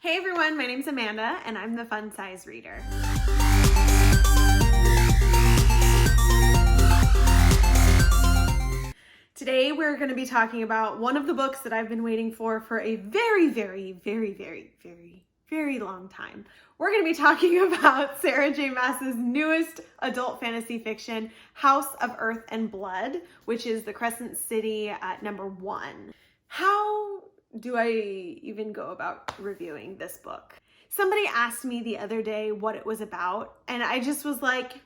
Hey everyone, my name's Amanda and I'm the Fun Size Reader. Today we're going to be talking about one of the books that I've been waiting for a very long time. We're going to be talking about Sarah J. Maas's newest adult fantasy fiction, House of Earth and Blood, which is the Crescent City at #1. How do I even go about reviewing this book? Somebody asked me the other day what it was about, and I just was like,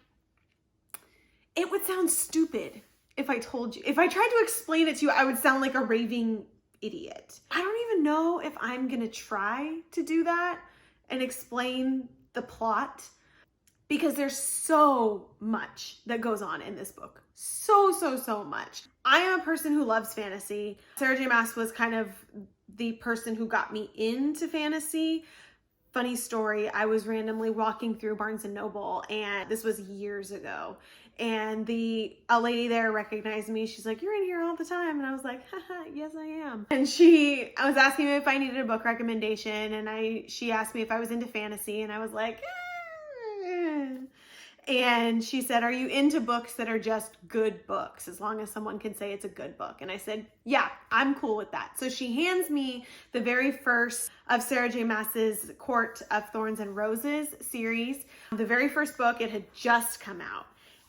it would sound stupid if I told you. If I tried to explain it to you, I would sound like a raving idiot. I don't even know if I'm gonna try to do that and explain the plot, because there's so much that goes on in this book. So much. I am a person who loves fantasy. Sarah J. Maas was kind of the person who got me into fantasy. Funny story, I was randomly walking through Barnes & Noble, and this was years ago, and a lady there recognized me. She's like, "You're in here all the time." And I was like, haha, yes I am. And I was asking me if I needed a book recommendation, and she asked me if I was into fantasy, and I was like, And she said, "Are you into books that are just good books, as long as someone can say it's a good book?" And I said, yeah, I'm cool with that. So she hands me the very first of Sarah J. Maas's Court of Thorns and Roses series. The very first book, it had just come out.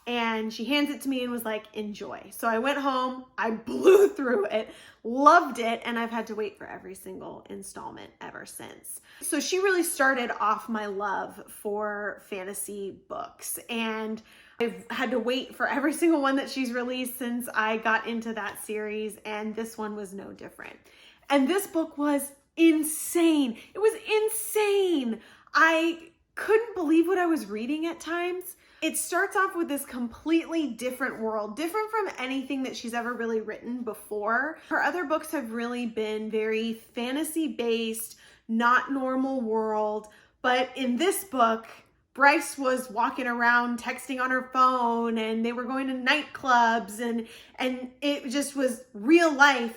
And she hands it to me and was like, enjoy. So I went home, I blew through it, loved it, and I've had to wait for every single installment ever since. So she really started off my love for fantasy books, and I've had to wait for every single one that she's released since I got into that series, and this one was no different. And this book was insane. It was insane. I couldn't believe what I was reading at times. It starts off with this completely different world, different from anything that she's ever really written before. Her other books have really been very fantasy-based, not normal world. But in this book, Bryce was walking around texting on her phone, and they were going to nightclubs, and it just was real life,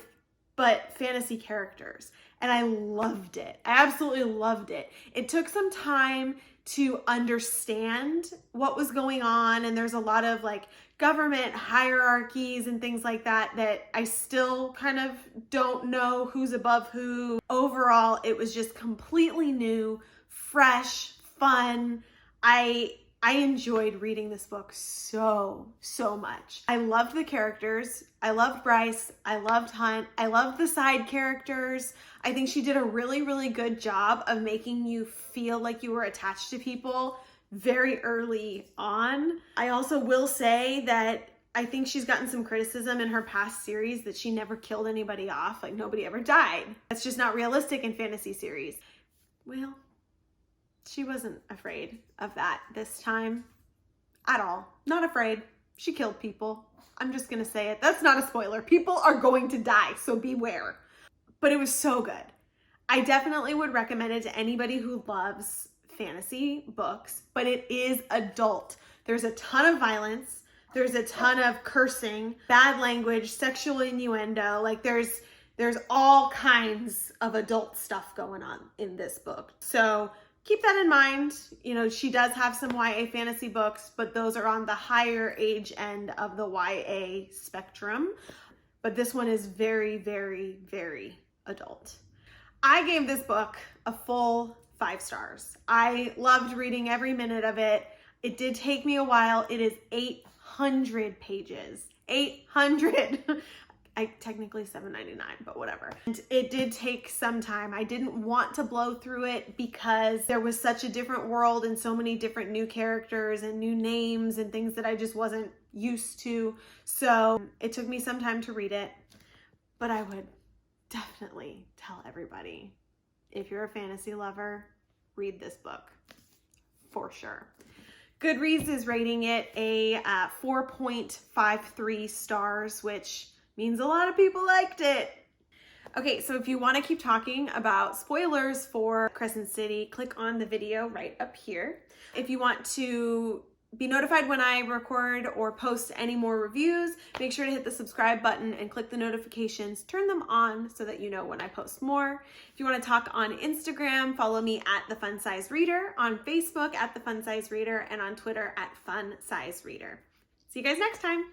but fantasy characters. And I loved it. I absolutely loved it. It took some time to understand what was going on, and there's a lot of like government hierarchies and things like that I still kind of don't know who's above who. Overall, it was just completely new, fresh, fun. I enjoyed reading this book so much. I loved the characters. I loved Bryce. I loved Hunt. I loved the side characters. I think she did a really good job of making you feel like you were attached to people very early on. I also will say that I think she's gotten some criticism in her past series that she never killed anybody off. Like, nobody ever died. That's just not realistic in fantasy series. Well, she wasn't afraid of that this time at all. Not afraid. She killed people. I'm just gonna say it. That's not a spoiler. People are going to die, so beware. But it was so good. I definitely would recommend it to anybody who loves fantasy books, but it is adult. There's a ton of violence. There's a ton of cursing, bad language, sexual innuendo. Like there's all kinds of adult stuff going on in this book. So keep that in mind. You know, she does have some YA fantasy books, but those are on the higher age end of the YA spectrum. But this one is very adult. I gave this book a full 5 stars. I loved reading every minute of it. It did take me a while. It is 800 pages. 800. Technically $7.99, but whatever. And it did take some time. I didn't want to blow through it because there was such a different world and so many different new characters and new names and things that I just wasn't used to. So it took me some time to read it, but I would definitely tell everybody, if you're a fantasy lover, read this book for sure. Goodreads is rating it a 4.53 stars, which means a lot of people liked it. Okay, so if you want to keep talking about spoilers for Crescent City, click on the video right up here. If you want to be notified when I record or post any more reviews. Make sure to hit the subscribe button and click the notifications. Turn them on so that you know when I post more. If you want to talk on Instagram, follow me at The Fun Size Reader, on Facebook at The Fun Size Reader, and on Twitter at Fun Size Reader. See you guys next time.